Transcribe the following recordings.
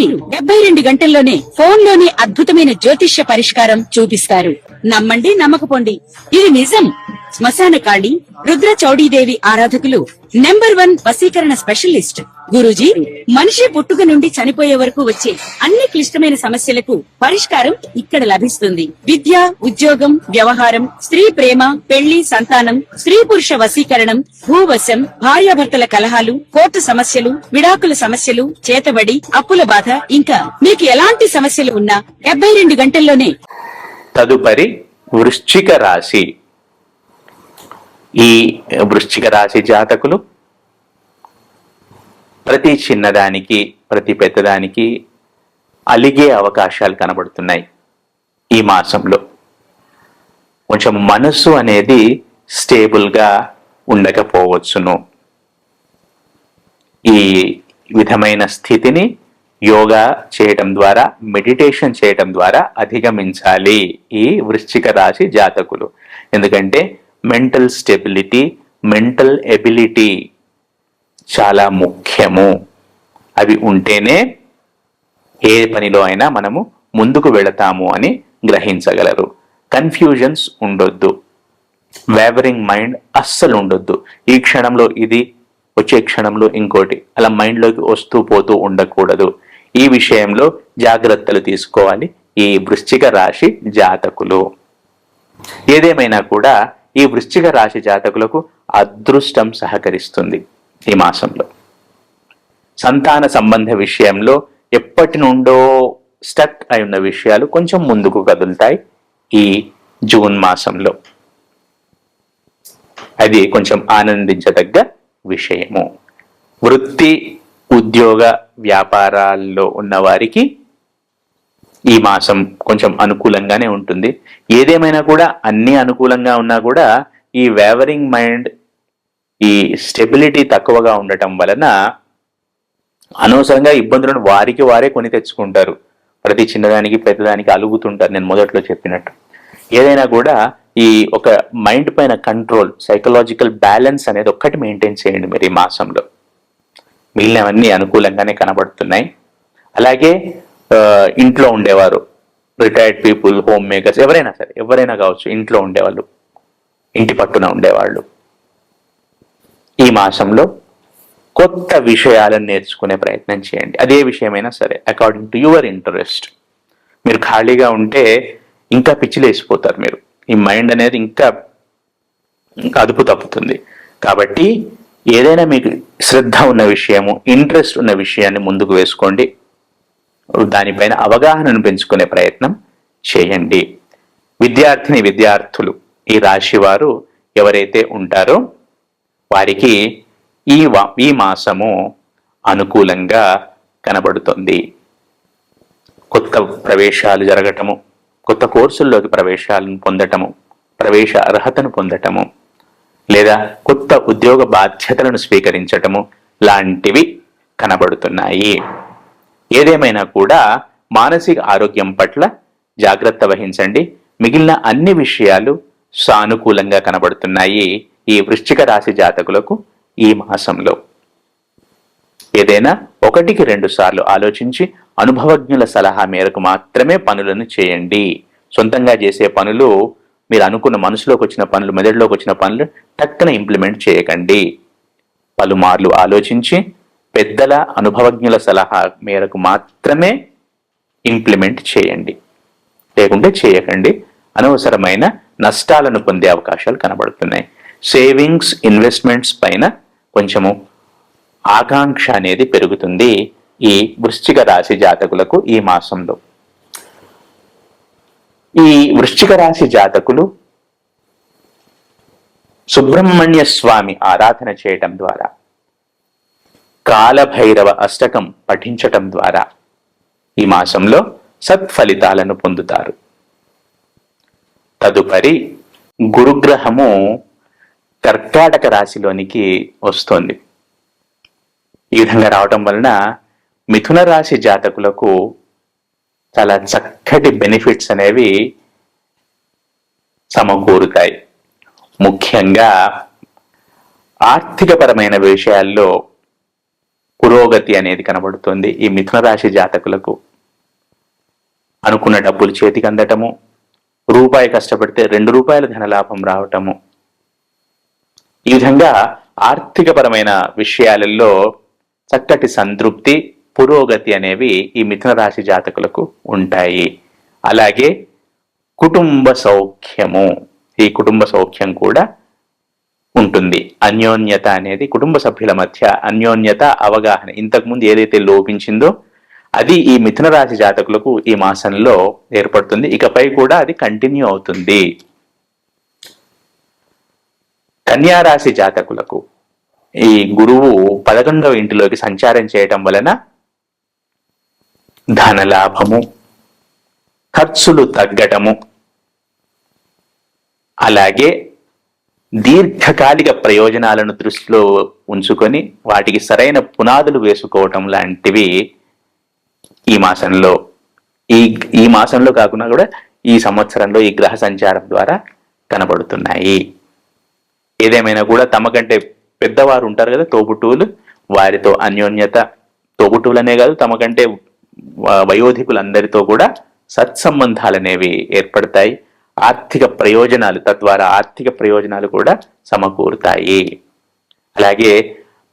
వీరు 72 గంటల్లోనే ఫోన్ లోనే అద్భుతమైన జ్యోతిష్య పరిష్కారం చూపిస్తారు. నమ్మండి, నమ్మకపోండి, ఇది నిజం. శ్మశాన కాళి రుద్ర చౌడీదేవి ఆరాధకులు నంబర్ 1 వశీకరణ స్పెషలిస్ట్ గురూజీ. మనిషి పుట్టుక నుండి చనిపోయే వరకు వచ్చే అన్ని క్లిష్టమైన సమస్యలకు పరిష్కారం ఇక్కడ లభిస్తుంది. విద్య, ఉద్యోగం, వ్యవహారం, స్త్రీ ప్రేమ, పెళ్లి, సంతానం, స్త్రీ పురుష వశీకరణం, భూవశం, భార్యాభర్తల కలహాలు, కోర్టు సమస్యలు, విడాకుల సమస్యలు, చేతబడి, అప్పుల బాధ, ఇంకా మీకు ఎలాంటి సమస్యలు ఉన్నా 72 గంటల్లోనే. తదుపరి వృశ్చిక రాశి. ఈ వృశ్చిక రాశి జాతకులు ప్రతి చిన్నదానికి, ప్రతి పెద్దదానికి అలిగే అవకాశాలు కనబడుతున్నాయి. ఈ మాసంలో కొంచెం మనసు అనేది స్టేబుల్ గా ఉండకపోవచ్చును. ఈ విధమైన స్థితిని యోగా చేయటం ద్వారా, మెడిటేషన్ చేయటం ద్వారా అధిగమించాలి ఈ వృశ్చిక రాశి జాతకులు. ఎందుకంటే మెంటల్ స్టెబిలిటీ, మెంటల్ ఎబిలిటీ చాలా ముఖ్యము. అవి ఉంటేనే ఏ పనిలో అయినా మనము ముందుకు వెళతాము అని గ్రహించగలరు. కన్ఫ్యూజన్స్ ఉండొద్దు, వేవరింగ్ మైండ్ అస్సలు ఉండొద్దు. ఈ క్షణంలో ఇది, వచ్చే క్షణంలో ఇంకోటి, అలా మైండ్లోకి వస్తూ పోతూ ఉండకూడదు. ఈ విషయంలో జాగ్రత్తలు తీసుకోవాలి ఈ వృశ్చిక రాశి జాతకులు. ఏదేమైనా కూడా ఈ వృశ్చిక రాశి జాతకులకు అదృష్టం సహకరిస్తుంది. ఈ మాసంలో సంతాన సంబంధ విషయంలో ఎప్పటి నుండో స్టక్ అయి ఉన్న విషయాలు కొంచెం ముందుకు కదులుతాయి ఈ జూన్ మాసంలో. అది కొంచెం ఆనందించదగ్గ విషయము. వృత్తి, ఉద్యోగ, వ్యాపారాల్లో ఉన్న వారికి ఈ మాసం కొంచెం అనుకూలంగానే ఉంటుంది. ఏదేమైనా కూడా అన్ని అనుకూలంగా ఉన్నా కూడా ఈ వేవరింగ్ మైండ్, ఈ స్టెబిలిటీ తక్కువగా ఉండటం వలన అనవసరంగా ఇబ్బందులను వారికి వారే కొని తెచ్చుకుంటారు. ప్రతి చిన్నదానికి పెద్దదానికి అలుగుతుంటారు. నేను మొదట్లో చెప్పినట్టు ఏదైనా కూడా ఈ ఒక మైండ్ పైన కంట్రోల్, సైకలాజికల్ బ్యాలెన్స్ అనేది ఒక్కటి మెయింటైన్ చేయండి మీరు ఈ మాసంలో. మిగిలినవన్నీ అనుకూలంగానే కనబడుతున్నాయి. అలాగే ఇంట్లో ఉండేవారు, రిటైర్డ్ పీపుల్, హోమ్ మేకర్స్, ఎవరైనా సరే, ఎవరైనా కావచ్చు, ఇంట్లో ఉండేవాళ్ళు, ఇంటి పట్టున ఉండేవాళ్ళు ఈ మాసంలో కొత్త విషయాలను నేర్చుకునే ప్రయత్నం చేయండి. అదే విషయమైనా సరే అకార్డింగ్ టు యువర్ ఇంట్రెస్ట్. మీరు ఖాళీగా ఉంటే ఇంకా పిచ్చిలేసిపోతారు మీరు. ఈ మైండ్ అనేది ఇంకా అదుపు తప్పుతుంది. కాబట్టి ఏదైనా మీకు శ్రద్ధ ఉన్న విషయము, ఇంట్రెస్ట్ ఉన్న విషయాన్ని ముందుకు వేసుకోండి. దానిపైన అవగాహనను పెంచుకునే ప్రయత్నం చేయండి. విద్యార్థులు ఈ రాశి వారు ఎవరైతే ఉంటారో వారికి ఈ మాసము అనుకూలంగా కనబడుతుంది. కొత్త ప్రవేశాలు జరగటము, కొత్త కోర్సుల్లోకి ప్రవేశాలను పొందటము, ప్రవేశ అర్హతను పొందటము, లేదా కొత్త ఉద్యోగ బాధ్యతలను స్వీకరించటము లాంటివి కనబడుతున్నాయి. ఏదేమైనా కూడా మానసిక ఆరోగ్యం పట్ల జాగ్రత్త వహించండి. మిగిలిన అన్ని విషయాలు సానుకూలంగా కనబడుతున్నాయి ఈ వృశ్చిక రాశి జాతకులకు ఈ మాసంలో. ఏదైనా 1-2 సార్లు ఆలోచించి అనుభవజ్ఞుల సలహా మేరకు మాత్రమే పనులను చేయండి. సొంతంగా చేసే పనులు, మీరు అనుకున్న మనసులోకి వచ్చిన పనులు, మెదడులోకి వచ్చిన పనులు టక్కున ఇంప్లిమెంట్ చేయకండి. పలుమార్లు ఆలోచించి పెద్దల, అనుభవజ్ఞుల సలహా మేరకు మాత్రమే ఇంప్లిమెంట్ చేయండి. లేకుంటే చేయకండి. అనవసరమైన నష్టాలను పొందే అవకాశాలు కనబడుతున్నాయి. సేవింగ్స్, ఇన్వెస్ట్మెంట్స్ పైన కొంచెము ఆకాంక్ష అనేది పెరుగుతుంది ఈ వృశ్చిక రాశి జాతకులకు ఈ మాసంలో. ఈ వృశ్చిక రాశి జాతకులు సుబ్రహ్మణ్య స్వామి ఆరాధన చేయటం ద్వారా, కాలభైరవ అష్టకం పఠించటం ద్వారా ఈ మాసంలో సత్ఫలితాలను పొందుతారు. తదుపరి గురుగ్రహము కర్కాటక రాశిలోనికి వస్తోంది. ఈ విధంగా రావటం వలన మిథున రాశి జాతకులకు చాలా చక్కటి బెనిఫిట్స్ అనేవి సమకూరుతాయి. ముఖ్యంగా ఆర్థికపరమైన విషయాల్లో పురోగతి అనేది కనబడుతుంది ఈ మిథున రాశి జాతకులకు. అనుకున్న డబ్బులు చేతికి అందటము, రూపాయి కష్టపడితే 2 రూపాయల ధనలాభం రావటము, ఈ విధంగా ఆర్థికపరమైన విషయాలలో చక్కటి సంతృప్తి, పురోగతి అనేవి ఈ మిథున రాశి జాతకులకు ఉంటాయి. అలాగే కుటుంబ సౌఖ్యము, ఈ కుటుంబ సౌఖ్యం కూడా ఉంటుంది. అన్యోన్యత అనేది కుటుంబ సభ్యుల మధ్య అన్యోన్యత, అవగాహన ఇంతకుముందు ఏదైతే లోపించిందో అది ఈ మిథున రాశి జాతకులకు ఈ మాసంలో ఏర్పడుతుంది. ఇకపై కూడా అది కంటిన్యూ అవుతుంది. కన్యా రాశి జాతకులకు ఈ గురువు 11వ ఇంటిలోకి సంచారం చేయటం వలన ధనలాభము, ఖర్చులు తగ్గటము, అలాగే దీర్ఘకాలిక ప్రయోజనాలను దృష్టిలో ఉంచుకొని వాటికి సరైన పునాదులు వేసుకోవటం లాంటివి ఈ మాసంలో ఈ మాసంలో కాకుండా కూడా ఈ సంవత్సరంలో ఈ గ్రహ సంచారం ద్వారా కనబడుతున్నాయి. ఏదేమైనా కూడా తమకంటే పెద్దవారు ఉంటారు కదా, తోబుట్టువులు, వారితో అన్యోన్యత, తోబుట్టువులనే కాదు తమకంటే వయోధికులందరితో కూడా సత్సంబంధాలు అనేవి ఏర్పడతాయి. ఆర్థిక ప్రయోజనాలు, తద్వారా ఆర్థిక ప్రయోజనాలు కూడా సమకూరుతాయి. అలాగే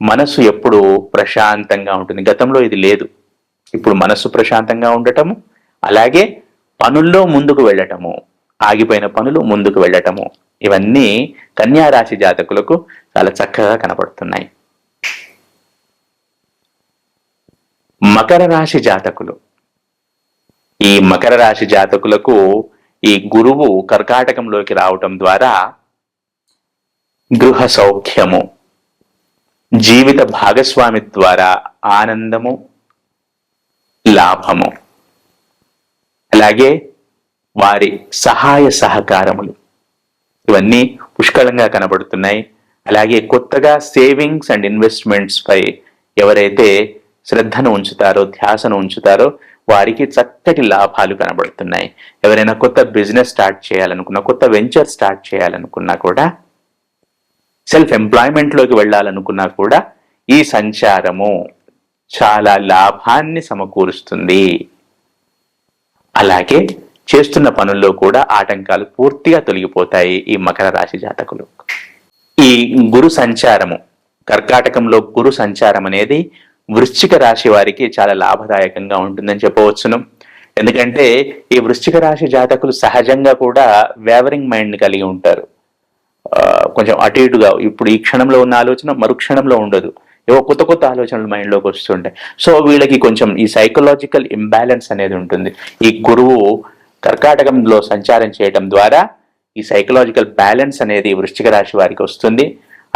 మనసు ఎప్పుడు ప్రశాంతంగా ఉంటుంది. గతంలో ఇది లేదు, ఇప్పుడు మనస్సు ప్రశాంతంగా ఉండటము, అలాగే పనుల్లో ముందుకు వెళ్ళటము, ఆగిపోయిన పనులు ముందుకు వెళ్ళటము, ఇవన్నీ కన్యా రాశి జాతకులకు చాలా చక్కగా కనపడుతున్నాయి. మకర రాశి జాతకులు, ఈ మకర రాశి జాతకులకు ఈ గురువు కర్కాటకంలోకి రావటం ద్వారా గృహ సౌఖ్యము, జీవిత భాగస్వామి ద్వారా ఆనందము, లాభము, అలాగే వారి సహాయ సహకారములు, ఇవన్నీ పుష్కలంగా కనబడుతున్నాయి. అలాగే కొత్తగా సేవింగ్స్ అండ్ ఇన్వెస్ట్మెంట్స్ పై ఎవరైతే శ్రద్ధను ఉంచుతారో, ధ్యాసను ఉంచుతారో వారికి చక్కటి లాభాలు కనబడుతున్నాయి. ఎవరైనా కొత్త బిజినెస్ స్టార్ట్ చేయాలనుకున్నా, కొత్త వెంచర్ స్టార్ట్ చేయాలనుకున్నా కూడా, సెల్ఫ్ ఎంప్లాయ్మెంట్లోకి వెళ్ళాలనుకున్నా కూడా ఈ సంచారము చాలా లాభాన్ని సమకూరుస్తుంది. అలాగే చేస్తున్న పనుల్లో కూడా ఆటంకాలు పూర్తిగా తొలగిపోతాయి ఈ మకర రాశి జాతకులు. ఈ గురు సంచారము, కర్కాటకంలో గురు సంచారం అనేది వృశ్చిక రాశి వారికి చాలా లాభదాయకంగా ఉంటుందని చెప్పవచ్చును. ఎందుకంటే ఈ వృశ్చిక రాశి జాతకులు సహజంగా కూడా వేవరింగ్ మైండ్ కలిగి ఉంటారు. కొంచెం అటు ఇటుగా, ఇప్పుడు ఈ క్షణంలో ఉన్న ఆలోచన మరుక్షణంలో ఉండదు, ఏవో కొత్త కొత్త ఆలోచనలు మైండ్లోకి వస్తుంటాయి. సో వీళ్ళకి కొంచెం ఈ సైకలాజికల్ ఇంబ్యాలెన్స్ అనేది ఉంటుంది. ఈ గురువు కర్కాటకంలో సంచారం చేయటం ద్వారా ఈ సైకలాజికల్ బ్యాలెన్స్ అనేది వృశ్చిక రాశి వారికి వస్తుంది.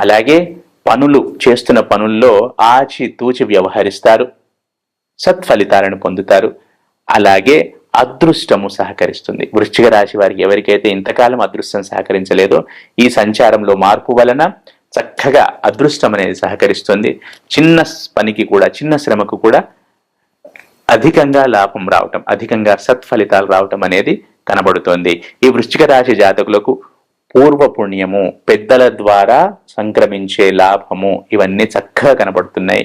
అలాగే పనులు చేస్తున్న పనుల్లో ఆచి తూచి వ్యవహరిస్తారు, సత్ఫలితాలను పొందుతారు. అలాగే అదృష్టము సహకరిస్తుంది. వృశ్చిక రాశి వారికి ఎవరికైతే ఇంతకాలం అదృష్టం సహకరించలేదో ఈ సంచారంలో మార్పు వలన చక్కగా అదృష్టం అనేది సహకరిస్తుంది. చిన్న పనికి కూడా, చిన్న శ్రమకు కూడా అధికంగా లాభం రావటం, అధికంగా సత్ఫలితాలు రావటం అనేది కనబడుతోంది. ఈ వృశ్చిక రాశి జాతకులకు పూర్వపుణ్యము, పెద్దల ద్వారా సంక్రమించే లాభము, ఇవన్నీ చక్కగా కనబడుతున్నాయి.